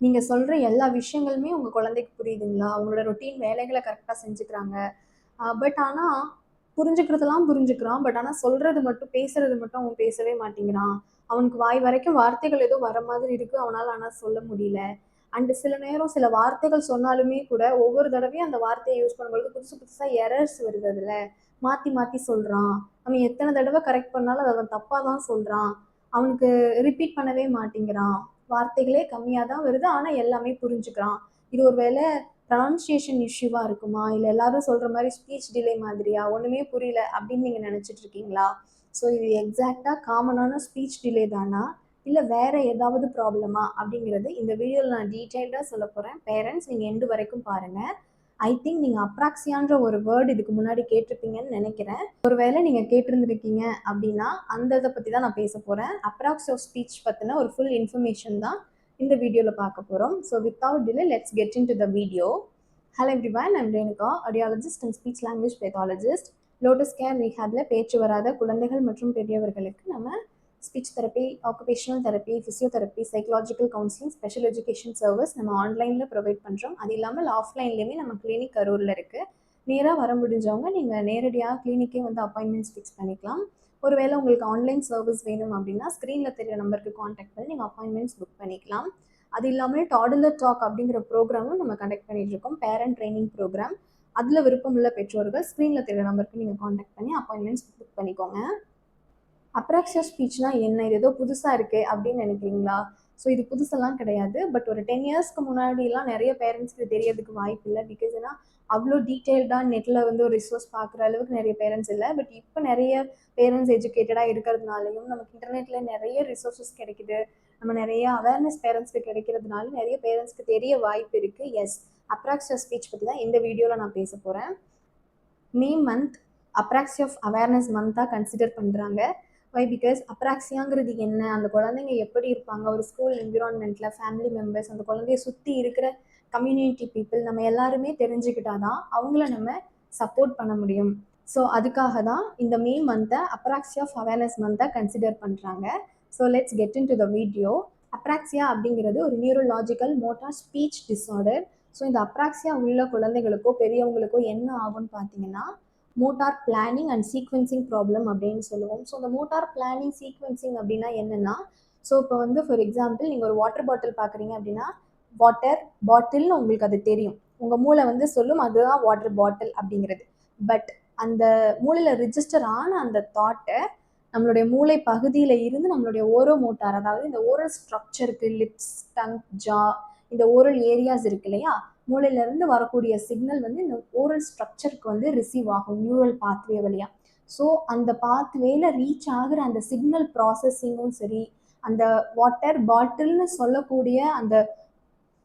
நீங்க சொல்ற எல்லா விஷயங்களுமே உங்க குழந்தைக்கு புரியுதுங்களா? அவங்களோட ரொட்டீன் வேலைகள கரெக்ட்டா செஞ்சுக்கிறாங்க. பட் ஆனா, புரிஞ்சுக்கிறதெல்லாம் புரிஞ்சுக்கிறான். பட் ஆனா சொல்றது மட்டும் பேசுறது மட்டும் அவன் பேசவே மாட்டேங்கிறான். அவனுக்கு வாய் வரைக்கும் வார்த்தைகள் ஏதோ வர மாதிரி இருக்கு. அவனால ஆனா சொல்ல முடியல. அண்ட் சில நேரம் சில வார்த்தைகள் சொன்னாலுமே கூட, ஒவ்வொரு தடவையும் அந்த வார்த்தைய யூஸ் பண்ணும்பொழுது புதுசு புதுசா எரர்ஸ் வருது அதுல. மாத்தி மாத்தி சொல்றான். அவன் எத்தன தடவ கரெக்ட் பண்ணாலும் அத அவன் தப்பா தான் சொல்றான். அவனுக்கு ரிப்பீட் பண்ணவே மாட்டேங்கிறான். வார்த்தைகளே கம்மியா தான் வருது. ஆனா எல்லாமே புரிஞ்சுக்கிறான். இது ஒரு வேள ப்ரொனன்சியேஷன் இஷ்யூவா இருக்குமா? இல்ல எல்லாரும் சொல்ற மாரி ஸ்பீச் டிலே மாதிரியா? ஒண்ணுமே புரியல அப்படின்னு நீங்க நெனச்சுட்டு இருக்கீங்களா? ஸோ இது எக்ஸாக்ட்டா காமனான ஸ்பீச் டிலே தானா? இல்ல வேற ஏதாவது ப்ராப்ளமா? அப்படிங்கிறது இந்த வீடியோல நான் டீட்டெயில்டா சொல்லப் போறேன். பேரண்ட்ஸ் நீங்க எண்ட் வரைக்கும் பாருங்க. ஐ திங்க் நீங்க அப்ராக்ஸியான்ற ஒரு வேர்ட் இதுக்கு முன்னாடி கேட்டிருப்பீங்கன்னு நெனைக்கிறேன். ஒருவேளை நீங்க கேட்டிருந்திருக்கீங்க அப்படின்னா, அந்த இத பத்தி தான் நான் பேசப் போறேன். அப்ராக்ஸ் ஆஃப் ஸ்பீச் பத்தின ஒரு ஃபுல் இன்ஃபர்மேஷன் தான் இந்த வீடியோல பார்க்க போறோம். So without delay let's get into the video. Hello everyone, I'm Renuka, audiologist and speech language pathologist. Lotus care ரீஹேப்ல பேச்சு வராத குழந்தைகள் மற்றும் பெரியவர்களுக்கு நம்ம speech therapy, occupational therapy, physiotherapy, psychological counselling, special education service நம்ம ஆன்லைன்ல ப்ரொவைட் பண்றோம். அது இல்லாமல் ஆஃப்லைன்லயுமே நம்ம கிளினிக் கரூர்ல இருக்கு. நேரா வர முடிஞ்சவங்க நீங்க நேரடியா கிளினிக்கே வந்து அப்பாயின்ட்மெண்ட்ஸ் ஃபிக்ஸ் பண்ணிக்கலாம். ஒருவேளை உங்களுக்கு ஆன்லைன் சர்வீஸ் வேணும் அப்படின்னா ஸ்க்ரீன்ல தெரிய நம்பருக்கு காண்டாக்ட் பண்ணி நீங்க அப்பாயின்ட்மெண்ட்ஸ் புக் பண்ணிக்கலாம். அது இல்லாமல் டாடலர் டாக் அப்படிங்கிற ப்ரோக்ராமும் நம்ம கண்டக்ட் பண்ணிட்டு இருக்கோம். Parent training programme. அதுல விருப்பமுள்ள பெற்றோர்கள் ஸ்க்ரீன்ல தெரிய நம்பருக்கு நீங்க காண்டாக்ட் பண்ணி அப்பாயின்ட்மெண்ட்ஸ் புக் பண்ணிக்கோங்க. அப்ராக்ஸியா ஸ்பீச்னா என்ன? இது ஏதோ புதுசா இருக்கே அப்படின்னு நினைக்கிறீங்களா? ஸோ இது புதுசெல்லாம் கிடையாது. பட் ஒரு 10 இயர்ஸ்க்கு முன்னாடிலாம் நிறைய பேரண்ட்ஸ்க்கு தெரியறதுக்கு வாய்ப்பு இல்ல. பிகாஸ் ஏன்னா அவ்ளோ டீட்டெயில்டா நெட்ல வந்து ஒரு ரிசோர்ஸ் பார்க்குற அளவுக்கு நிறைய பேரண்ட்ஸ் இல்ல. பட் இப்ப நிறைய பேரண்ட்ஸ் எஜுகேட்டடா இருக்கிறதுனாலயும், நமக்கு இன்டர்நெட்ல நிறைய ரிசோர்ஸஸ் கிடைக்குது. நம்ம நிறைய அவேர்னஸ் பேரண்ட்ஸ்க்கு கிடைக்கிறதுனால நிறைய பேரண்ட்ஸ்க்கு தெரிய வாய்ப்பு இருக்கு. எஸ், அப்ராக்ஸியா ஸ்பீச் பத்தி தான் இந்த வீடியோல நான் பேசப் போறேன். May month apraxia of awareness மந்த்தா கன்சிடர் பண்றாங்க. வை? பிகாஸ் அப்ராக்ஸியாங்கிறது என்ன? அந்த குழந்தைங்க எப்படி இருப்பாங்க? ஒரு ஸ்கூல் என்விரான்மெண்ட்ல ஃபேமிலி மெம்பர்ஸ், அந்த குழந்தைய சுத்தி இருக்கிற கம்யூனிட்டி பீப்புள் நம்ம எல்லாருமே தெரிஞ்சுக்கிட்டா தான் அவங்கள நம்ம சப்போர்ட் பண்ண முடியும். ஸோ அதுக்காக தான் இந்த மே மந்த்தை அப்ராக்ஸியா ஆஃப் அவேர்னஸ் மந்த்தா கன்சிடர் பண்றாங்க. So let's get into the video. Apraxia அப்படிங்கிறது ஒரு neurological motor speech disorder. So இந்த அப்ராக்ஸியா உள்ள குழந்தைகளுக்கோ பெரியவங்களுக்கோ என்ன ஆகும்னு பார்த்தீங்கன்னா, motor planning and sequencing problem அப்படின்னு சொல்லுவோம். ஸோ இந்த மோட்டார் பிளானிங் சீக்வென்சிங் அப்படின்னா என்னன்னா, ஸோ இப்போ வந்து ஃபார் எக்ஸாம்பிள் நீங்கள் ஒரு வாட்டர் பாட்டில் பார்க்குறீங்க அப்படின்னா, வாட்டர் பாட்டில்னு உங்களுக்கு அது தெரியும். உங்கள் மூளை வந்து சொல்லும் அதுதான் வாட்டர் பாட்டில் அப்படிங்கிறது. பட் அந்த மூளையில் ரிஜிஸ்டர் ஆன அந்த தாட்டை நம்மளுடைய மூளை பகுதியில் இருந்து நம்மளுடைய ஓரோ மோட்டார், அதாவது இந்த ஓரல் ஸ்ட்ரக்சருக்கு லிப்ஸ், டங், ஜா, இந்த ஓரல் ஏரியாஸ் இருக்கு இல்லையா, மூளையில இருந்து வரக்கூடிய சிக்னல் வந்து இந்த ஓரல் ஸ்ட்ரக்சருக்கு வந்து ரிசீவ் ஆகும் நியூரல் பாத்வே வழியா. ஸோ அந்த பாத்வேல ரீச் ஆகுற அந்த சிக்னல் ப்ராசஸிங்கும் சரி, அந்த வாட்டர் பாட்டில்னு சொல்லக்கூடிய அந்த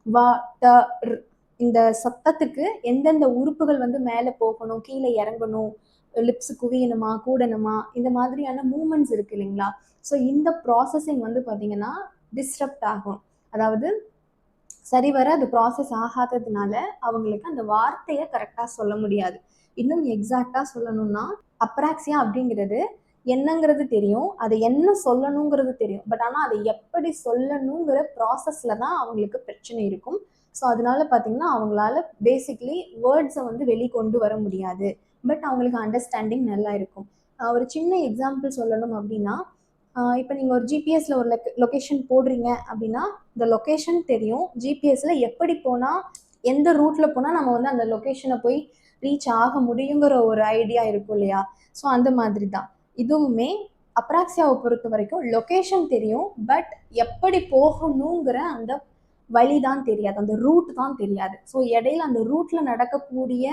வாட்டர் இந்த சத்தத்துக்கு எந்தெந்த உறுப்புகள் வந்து மேலே போகணும், கீழே இறங்கணும், லிப்ஸ் குவியணுமா கூடணுமா, இந்த மாதிரியான மூமெண்ட்ஸ் இருக்கு இல்லைங்களா. ஸோ இந்த ப்ராசஸிங் வந்து பார்த்தீங்கன்னா டிஸ்டர்ப்ட் ஆகும். அதாவது சரிவர அது ப்ராசஸ் ஆகாததுனால அவங்களுக்கு அந்த வார்த்தையை கரெக்டாக சொல்ல முடியாது. இன்னும் எக்ஸாக்டா சொல்லணும்னா, அப்ராக்ஸியா அப்படிங்கிறது என்னங்கிறது தெரியும், அதை என்ன சொல்லணுங்கிறது தெரியும். பட் ஆனால் அதை எப்படி சொல்லணுங்கிற ப்ராசஸ்ல தான் அவங்களுக்கு பிரச்சனை இருக்கும். ஸோ அதனால பார்த்தீங்கன்னா அவங்களால பேசிக்லி வேர்ட்ஸை வந்து வெளிக்கொண்டு வர முடியாது. பட் அவங்களுக்கு அண்டர்ஸ்டாண்டிங் நல்லா இருக்கும். ஒரு சின்ன எக்ஸாம்பிள் சொல்லணும் அப்படின்னா, இப்போ நீங்கள் ஒரு ஜிபிஎஸ்ல ஒரு லொக்கேஷன் போடுறீங்க அப்படின்னா, இந்த லொக்கேஷன் தெரியும். ஜிபிஎஸ்ல எப்படி போனால், எந்த ரூட்ல போனால் நம்ம வந்து அந்த லொக்கேஷனை போய் ரீச் ஆக முடியுங்கிற ஒரு ஐடியா இருக்கும் இல்லையா. ஸோ அந்த மாதிரி தான் இதுவுமே. அப்ராக்ஸியாவை பொறுத்த வரைக்கும் லொக்கேஷன் தெரியும். பட் எப்படி போகணுங்கிற அந்த வழி தான் தெரியாது, அந்த ரூட் தான் தெரியாது. ஸோ இடையில அந்த ரூட்ல நடக்கக்கூடிய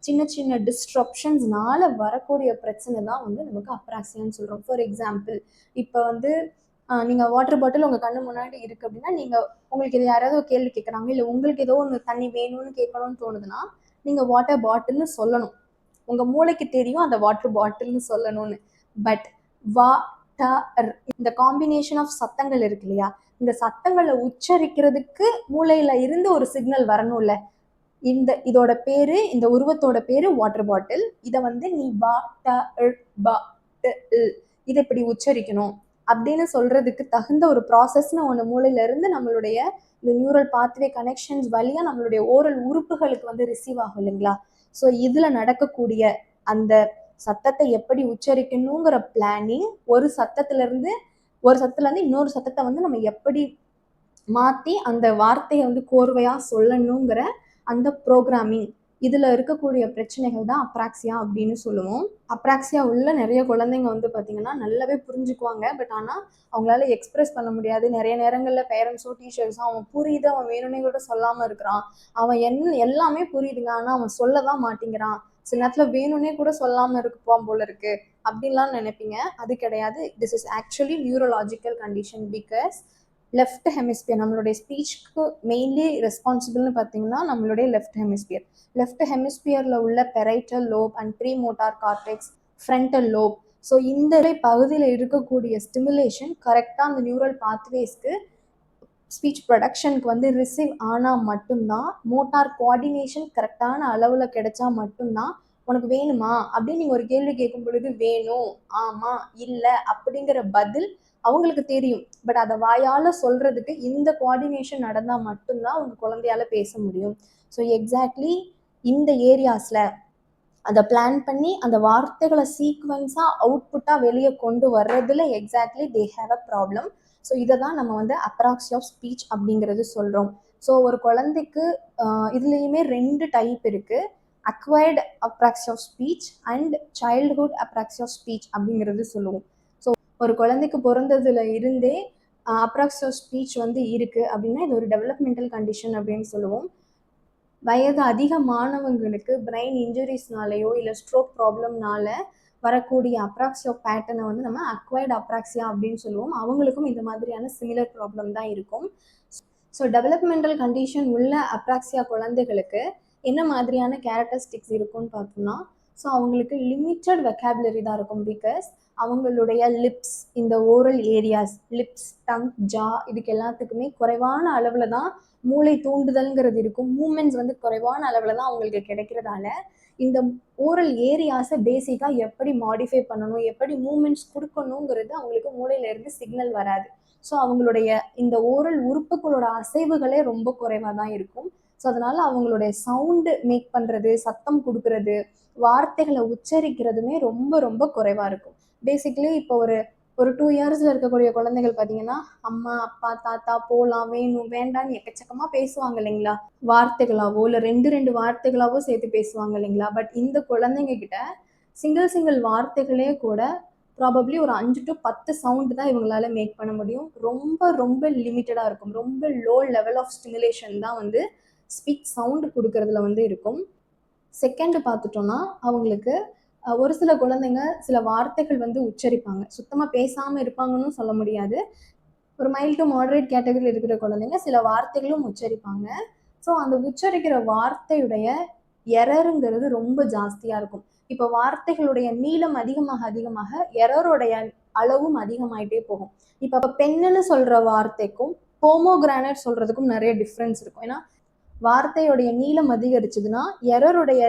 சின்ன சின்ன டிஸ்ட்ரப்ஷன்ஸ்னால வரக்கூடிய பிரச்சனை தான் வந்து நமக்கு அப்ராக்ஸியான்னு சொல்கிறோம். ஃபார் எக்ஸாம்பிள், இப்போ வந்து நீங்கள் வாட்டர் பாட்டில் உங்கள் கண்ணு முன்னாடி இருக்குது அப்படின்னா, நீங்கள் உங்களுக்கு இது யாராவது ஒரு கேள்வி கேட்குறாங்க, இல்லை உங்களுக்கு ஏதோ ஒன்று தண்ணி வேணும்னு கேட்கணும்னு தோணுதுன்னா, நீங்கள் வாட்டர் பாட்டில்னு சொல்லணும். உங்கள் மூளைக்கு தெரியும் அந்த வாட்டர் பாட்டில்னு சொல்லணும்னு. பட் வாட்டர் இந்த காம்பினேஷன் ஆஃப் சத்தங்கள் இருக்கு இல்லையா, இந்த சத்தங்களை உச்சரிக்கிறதுக்கு மூளையில இருந்து ஒரு சிக்னல் வரணும்ல. இதோட பேரு, இந்த உருவத்தோட பேரு வாட்டர் பாட்டில். இதை வந்து நீ இதை இப்படி உச்சரிக்கணும் அப்படின்னு சொல்றதுக்கு தகுந்த ஒரு ப்ராசஸ்னு ஒன்று மூளையில இருந்து நம்மளுடைய இந்த நியூரல் பாத்வே கனெக்ஷன்ஸ் வழியா நம்மளுடைய ஓரல் உறுப்புகளுக்கு வந்து ரிசீவ் ஆகும் இல்லைங்களா. ஸோ இதுல நடக்கக்கூடிய அந்த சத்தத்தை எப்படி உச்சரிக்கணுங்கிற பிளானிங், ஒரு சத்தத்துல இருந்து இன்னொரு சத்தத்தை வந்து நம்ம எப்படி மாத்தி அந்த வார்த்தையை வந்து கோர்வையா சொல்லணுங்கிற அந்த ப்ரோக்ராமிங், இதுல இருக்கக்கூடிய பிரச்சனைகள் தான் அப்ராக்சியா அப்படின்னு சொல்லுவோம். அப்ராக்சியா உள்ள நிறைய குழந்தைங்க வந்து பார்த்தீங்கன்னா நல்லாவே புரிஞ்சுக்குவாங்க. பட் ஆனால் அவங்களால எக்ஸ்பிரஸ் பண்ண முடியாது. நிறைய நேரங்களில் பேரண்ட்ஸோ டீச்சர்ஸோ அவன் புரியுது, அவன் வேணும்னே கூட சொல்லாமல் இருக்கிறான், அவன் எல்லாமே புரியுதுங்க ஆனால் அவன் சொல்ல தான் மாட்டேங்கிறான், சில நேரத்தில் வேணும்னே கூட சொல்லாமல் இருக்குப்பான் போல இருக்கு அப்படின்லாம் நினைப்பீங்க. அது கிடையாது. This is actually neurological condition. Because left hemisphere நம்மளுடைய ஸ்பீச்சுக்கு மெயின்லி ரெஸ்பான்சிபிள்னு பார்த்தீங்கன்னா நம்மளுடைய லெஃப்ட் ஹெமிஸ்பியரில் உள்ள parietal lobe and pre motor cortex, frontal lobe. So இந்த பகுதியில் இருக்கக்கூடிய ஸ்டிமுலேஷன் கரெக்டாக அந்த நியூரல் பாத்வேஸ்க்கு ஸ்பீச் ப்ரொடக்ஷனுக்கு வந்து ரிசீவ் ஆனால் மட்டும்தான், மோட்டார் கோஆர்டினேஷன் கரெக்டான அளவில் கிடைச்சா மட்டும்தான் உனக்கு வேணுமா அப்படின்னு நீங்கள் ஒரு கேள்வி கேட்கும் பொழுது வேணும், ஆமாம், இல்லை அப்படிங்கிற பதில் அவங்களுக்கு தெரியும். பட் அதை வாயால் சொல்கிறதுக்கு இந்த கோஆர்டினேஷன் நடந்தால் மட்டும்தான் உங்கள் குழந்தையால பேச முடியும். ஸோ எக்ஸாக்ட்லி இந்த ஏரியாஸில் அதை பிளான் பண்ணி அந்த வார்த்தைகளை சீக்வன்ஸாக அவுட்புட்டாக வெளியே கொண்டு வர்றதுல exactly they have a problem. So இதை தான் நம்ம வந்து அப்ராக்சி ஆஃப் ஸ்பீச் அப்படிங்கிறது சொல்கிறோம். ஸோ ஒரு குழந்தைக்கு இதுலேயுமே 2 டைப் இருக்குது. Acquired apraxia of speech and childhood apraxia of speech அப்படிங்கிறது சொல்லுவோம். ஸோ ஒரு குழந்தைக்கு பிறந்ததுல இருந்தே அப்ராக்சி ஆஃப் ஸ்பீச் வந்து இருக்குது அப்படின்னா இது ஒரு டெவலப்மெண்டல் கண்டிஷன் அப்படின்னு சொல்லுவோம். வயது அதிகமானவங்களுக்கு பிரெயின் இன்ஜுரிஸ்னாலேயோ இல்லை ஸ்ட்ரோக் ப்ராப்ளம்னால வரக்கூடிய அப்ராக்சியா பேட்டர்னை வந்து நம்ம அக்வைர்டு அப்ராக்சியா அப்படின்னு சொல்லுவோம். அவங்களுக்கும் இந்த மாதிரியான சிமிலர் ப்ராப்ளம் தான் இருக்கும். ஸோ டெவலப்மெண்டல் கண்டிஷன் உள்ள அப்ராக்சியா குழந்தைகளுக்கு என்ன மாதிரியான கேரக்டரிஸ்டிக்ஸ் இருக்கும்னு பார்த்தோம்னா, ஸோ அவங்களுக்கு லிமிட்டட் வெக்காபுலரி தான் இருக்கும். பிகாஸ் அவங்களுடைய லிப்ஸ், இந்த ஓரல் ஏரியாஸ், லிப்ஸ், டங், ஜா, இதுக்கு எல்லாத்துக்குமே குறைவான அளவில் தான் மூளை தூண்டுதல்ங்கிறது இருக்கும். மூமெண்ட்ஸ் வந்து குறைவான அளவில் தான் அவங்களுக்கு கிடைக்கிறதால இந்த ஓரல் ஏரியாஸை பேசிக்காக எப்படி மாடிஃபை பண்ணணும், எப்படி மூமெண்ட்ஸ் கொடுக்கணுங்கிறது அவங்களுக்கு மூளையிலேருந்து சிக்னல் வராது. ஸோ அவங்களுடைய இந்த ஓரல் உறுப்புகளோட அசைவுகளே ரொம்ப குறைவாக தான் இருக்கும். ஸோ அதனால அவங்களுடைய சவுண்டு மேக் பண்ணுறது, சத்தம் கொடுக்கறது, வார்த்தைகளை உச்சரிக்கிறதுமே ரொம்ப ரொம்ப குறைவாக இருக்கும். பேசிக்கலி இப்போ ஒரு 2 இயர்ஸில் இருக்கக்கூடிய குழந்தைகள் பார்த்தீங்கன்னா அம்மா, அப்பா, தாத்தா, போகலாம், வேணும், வேண்டான்னு எக்கச்சக்கமாக பேசுவாங்க இல்லைங்களா. வார்த்தைகளாவோ இல்லை 2 வார்த்தைகளாவோ சேர்த்து பேசுவாங்க இல்லைங்களா. பட் இந்த குழந்தைங்க கிட்ட சிங்கிள் வார்த்தைகளே கூட ப்ராபப்ளி ஒரு 5 to 10 சவுண்டு தான் இவங்களால மேக் பண்ண முடியும். ரொம்ப ரொம்ப லிமிட்டடாக இருக்கும். ரொம்ப லோ லெவல் ஆஃப் ஸ்டிமுலேஷன் தான் வந்து ஸ்பீச் சவுண்டு கொடுக்கறதுல வந்து இருக்கும். செகண்ட் பார்த்துட்டோம்னா அவங்களுக்கு ஒரு சில குழந்தைங்க சில வார்த்தைகள் வந்து உச்சரிப்பாங்க. சுத்தமாக பேசாமல் இருப்பாங்கன்னு சொல்ல முடியாது. ஒரு மைல்டு டு மாடரேட் கேட்டகரியில் இருக்கிற குழந்தைங்க சில வார்த்தைகளும் உச்சரிப்பாங்க. ஸோ அந்த உச்சரிக்கிற வார்த்தையுடைய எரருங்கிறது ரொம்ப ஜாஸ்தியாக இருக்கும். இப்போ வார்த்தைகளுடைய நீளம் அதிகமாக எரருடைய அளவும் அதிகமாயிட்டே போகும். இப்போ பெண்ணுன்னு சொல்கிற வார்த்தைக்கும் போமோகிரானட் சொல்கிறதுக்கும் நிறைய டிஃப்ரென்ஸ் இருக்கும். ஏன்னா வார்த்தையுடைய நீளம் அதிகரிச்சதுன்னா எரருடைய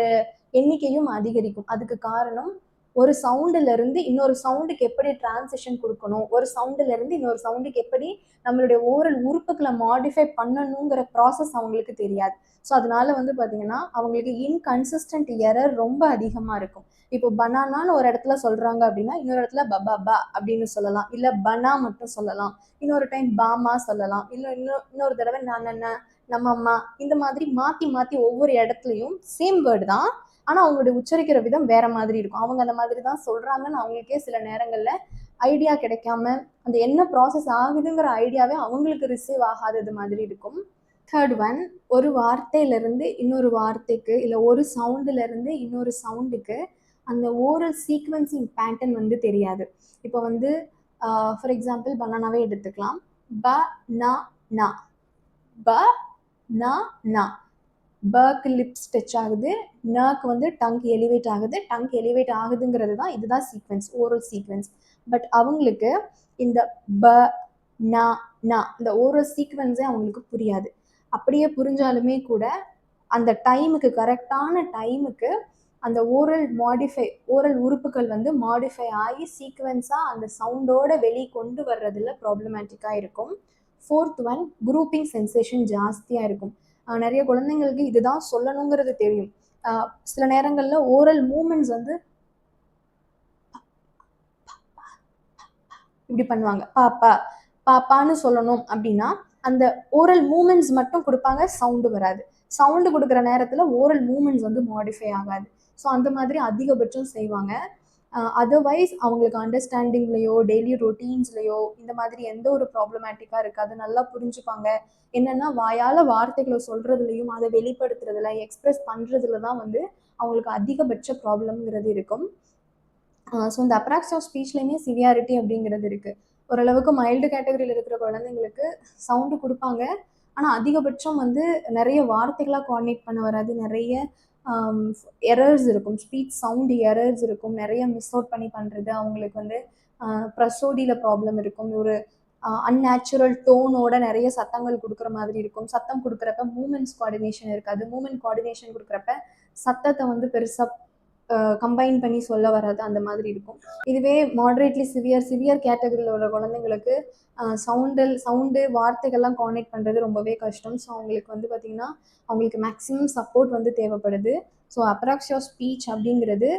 எண்ணிக்கையும் அதிகரிக்கும். அதுக்கு காரணம் ஒரு சவுண்டுல இருந்து இன்னொரு சவுண்டுக்கு எப்படி டிரான்சிஷன் கொடுக்கணும், ஒரு சவுண்டுல இருந்து இன்னொரு சவுண்டுக்கு எப்படி நம்மளுடைய ஓரல் உறுப்புகளை மாடிஃபை பண்ணணுங்கிற ப்ராசஸ் அவங்களுக்கு தெரியாது. ஸோ அதனால வந்து பார்த்தீங்கன்னா அவங்களுக்கு இன்கன்சிஸ்டன்ட் எரர் ரொம்ப அதிகமாக இருக்கும். இப்போ பனானான்னு ஒரு இடத்துல சொல்றாங்க அப்படின்னா இன்னொரு இடத்துல பபா அப்படின்னு சொல்லலாம், இல்லை பனா மட்டும் சொல்லலாம், இன்னொரு டைம் பாமா சொல்லலாம், இல்லை இன்னொரு தடவை நானண்ணா, நம்ம அம்மா, இந்த மாதிரி மாற்றி மாற்றி ஒவ்வொரு இடத்துலையும் சேம் வேர்டு தான், ஆனால் அவங்களுடைய உச்சரிக்கிற விதம் வேற மாதிரி இருக்கும். அவங்க அந்த மாதிரி தான் சொல்கிறாங்கன்னு அவங்களுக்கே சில நேரங்களில் ஐடியா கிடைக்காம அந்த என்ன ப்ராசஸ் ஆகுதுங்கிற ஐடியாவே அவங்களுக்கு ரிசீவ் ஆகாதது மாதிரி இருக்கும். தேர்ட் ஒன், ஒரு வார்த்தையிலேருந்து இன்னொரு வார்த்தைக்கு இல்லை ஒரு சவுண்டுலேருந்து இன்னொரு சவுண்டுக்கு அந்த ஓரல் சீக்வன்சிங் பேட்டர்ன் வந்து தெரியாது. இப்போ வந்து ஃபார் எக்ஸாம்பிள் பனானாவே எடுத்துக்கலாம். ப நா நா, ப நா நா, பக்கு லிப்ஸ் டச் ஆகுது, நக்கு வந்து டங்க் எலிவேட் ஆகுது, டங்க் எலிவேட் ஆகுதுங்கிறது தான் இதுதான் சீக்வன்ஸ், ஓரல் சீக்வன்ஸ். பட் அவங்களுக்கு இந்த ப நா நா இந்த ஓரல் சீக்வன்ஸே அவங்களுக்கு புரியாது. அப்படியே புரிஞ்சாலுமே கூட அந்த டைமுக்கு, கரெக்டான டைமுக்கு அந்த ஓரல் உறுப்புகள் வந்து மாடிஃபை ஆகி சீக்வன்ஸாக அந்த சவுண்டோட வெளியே கொண்டு வர்றதுல ப்ராப்ளமேட்டிக்காக இருக்கும். ஃபோர்த் ஒன், குரூப்பிங் சென்சேஷன் ஜாஸ்தியாக இருக்கும். நிறைய குழந்தைங்களுக்கு இதுதான் சொல்லணுங்கிறது தெரியும். சில நேரங்களில் ஓரல் மூமெண்ட்ஸ் வந்து இப்படி பண்ணுவாங்க. பாப்பா பாப்பான்னு சொல்லணும் அப்படின்னா அந்த ஓரல் மூமெண்ட்ஸ் மட்டும் கொடுப்பாங்க, சவுண்டு வராது. சவுண்டு கொடுக்குற நேரத்தில் ஓரல் மூமெண்ட்ஸ் வந்து மாடிஃபை ஆகாது. ஸோ அந்த மாதிரி அதிகபட்சம் செய்வாங்க. அதர்வைஸ் அவங்களுக்கு அண்டர்ஸ்டாண்டிங்லேயோ டெய்லி ரொட்டீன்ஸ்லேயோ இந்த மாதிரி எந்த ஒரு ப்ராப்ளமேட்டிக்காக இருக்காது. நல்லா புரிஞ்சுப்பாங்க. என்னென்னா வாயால் வார்த்தைகளை சொல்கிறதுலையும் அதை வெளிப்படுத்துறதுல எக்ஸ்ப்ரெஸ் பண்ணுறதுல தான் வந்து அவங்களுக்கு அதிகபட்ச ப்ராப்ளம்ங்கிறது இருக்கும். ஸோ இந்த அப்ராக்ஸ் ஆஃப் ஸ்பீச்லேயுமே சிவியாரிட்டி அப்படிங்கிறது இருக்குது. ஓரளவுக்கு மைல்டு கேட்டகரியில் இருக்கிற குழந்தைங்களுக்கு சவுண்டு கொடுப்பாங்க. ஆனால் அதிகபட்சம் வந்து நிறைய வார்த்தைகளாக கோஆர்டினேட் பண்ண வராது. நிறைய எரர்ஸ் இருக்கும், ஸ்பீச் சவுண்டு எரர்ஸ் இருக்கும். நிறைய மிஸ் அவுட் பண்ணி பண்ணுறது. அவங்களுக்கு வந்து ப்ரசோடியில் ப்ராப்ளம் இருக்கும். ஒரு அன்நேச்சுரல் டோனோட நிறைய சத்தங்கள் கொடுக்குற மாதிரி இருக்கும். சத்தம் கொடுக்குறப்ப மூமெண்ட்ஸ் கோஆர்டினேஷன் இருக்காது. மூமெண்ட் கோஆர்டினேஷன் கொடுக்குறப்ப சத்தத்தை வந்து பெருசாக கம்பைன் பண்ணி சொல்ல வராது. அந்த மாதிரி இருக்கும். இதுவே மாடரேட்லி சிவியர் கேட்டகரியில் உள்ள குழந்தைங்களுக்கு சவுண்டு வார்த்தைகள்லாம் கோஆர்டினேட் பண்ணுறது ரொம்பவே கஷ்டம். ஸோ அவங்களுக்கு வந்து பார்த்திங்கன்னா அவங்களுக்கு மேக்ஸிமம் சப்போர்ட் வந்து தேவைப்படுது. ஸோ அப்ராக்சியா ஸ்பீச் அப்படிங்கிறது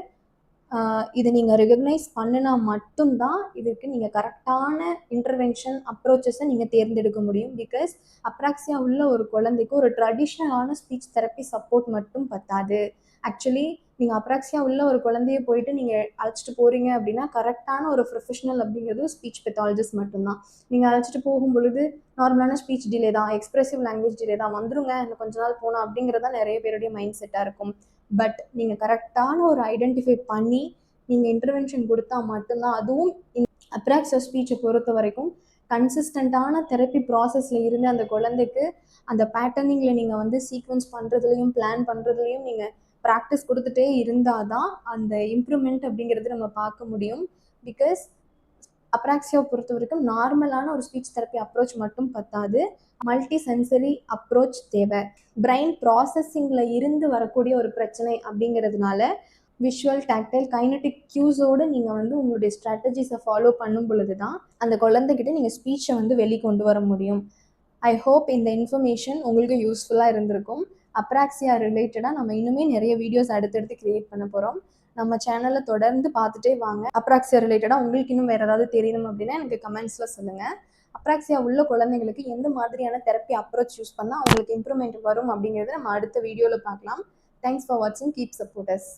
இதை நீங்கள் ரெகக்னைஸ் பண்ணினா மட்டும்தான் இதுக்கு நீங்கள் கரெக்டான இன்டர்வென்ஷன் அப்ரோச்சஸை நீங்கள் தேர்ந்தெடுக்க முடியும். பிகாஸ் அப்ராக்சியா உள்ள ஒரு குழந்தைக்கு ஒரு ட்ரெடிஷ்னலான ஸ்பீச் தெரப்பி சப்போர்ட் மட்டும் பத்தாது. ஆக்சுவலி நீங்கள் அப்ராக்சியா உள்ள ஒரு குழந்தைய போயிட்டு நீங்கள் அழைச்சிட்டு போகிறீங்க அப்படின்னா கரெக்டான ஒரு ப்ரொஃபஷனல் அப்படிங்கிறது ஸ்பீச் பெத்தாலஜிஸ்ட் மட்டும்தான். நீங்கள் அழைச்சிட்டு போகும் பொழுது நார்மலான ஸ்பீச் டிலே தான், எக்ஸ்பிரசிவ் லாங்குவேஜ் டிலே தான், வந்துருங்க இன்னும் கொஞ்ச நாள் போனால் அப்படிங்கிறதா நிறைய பேருடைய மைண்ட் செட்டாக இருக்கும். பட் நீங்கள் கரெக்டான ஒரு ஐடென்டிஃபை பண்ணி நீங்கள் இன்டர்வென்ஷன் கொடுத்தா மட்டும்தான், அதுவும் அப்ராக்சியா ஸ்பீச்சை பொறுத்த வரைக்கும் கன்சிஸ்டண்ட்டான தெரப்பி ப்ராசஸில் இருந்து அந்த குழந்தைக்கு அந்த பேட்டர்னிங்கில் நீங்கள் வந்து சீக்வன்ஸ் பண்ணுறதுலையும் பிளான் பண்ணுறதுலையும் நீங்கள் ப்ராக்டிஸ் கொடுத்துட்டே இருந்தால் தான் அந்த இம்ப்ரூவ்மெண்ட் அப்படிங்கிறது நம்ம பார்க்க முடியும். பிகாஸ் அப்ராக்சியாவை பொறுத்த வரைக்கும் நார்மலான ஒரு ஸ்பீச் தெரப்பி அப்ரோச் மட்டும் பத்தாது, மல்டி சென்சரி அப்ரோச் தேவை. பிரெயின் ப்ராசஸிங்கில் இருந்து வரக்கூடிய ஒரு பிரச்சனை அப்படிங்கிறதுனால விஷுவல், டாக்டைல், கைனட்டிக் கியூஸோடு நீங்கள் வந்து உங்களுடைய ஸ்ட்ராட்டஜிஸை ஃபாலோ பண்ணும் பொழுது தான் அந்த குழந்தைகிட்ட நீங்கள் ஸ்பீச்சை வந்து வெளிக்கொண்டு வர முடியும். ஐ ஹோப் இந்த இன்ஃபர்மேஷன் உங்களுக்கு யூஸ்ஃபுல்லாக இருந்திருக்கும். அப்ராக்சியா ரிலேட்டடாக நம்ம இன்னுமே நிறைய வீடியோஸ் அடுத்தடுத்து கிரியேட் பண்ண போகிறோம். நம்ம சேனலை தொடர்ந்து பார்த்துட்டே வாங்க. அப்ராக்சியா ரிலேட்டடாக உங்களுக்கு இன்னும் வேறு ஏதாவது தெரியணும் அப்படின்னா எனக்கு கமெண்ட்ஸில் சொல்லுங்கள். அப்ராக்சியா உள்ள குழந்தைங்களுக்கு எந்த மாதிரியான தெரப்பி அப்ரோச் யூஸ் பண்ணால் அவங்களுக்கு இம்ப்ரூவ்மெண்ட் வரும் அப்படிங்கிறத நம்ம அடுத்த வீடியோவில் பார்க்கலாம். தேங்க்ஸ் ஃபார் வாட்சிங். Keep support us.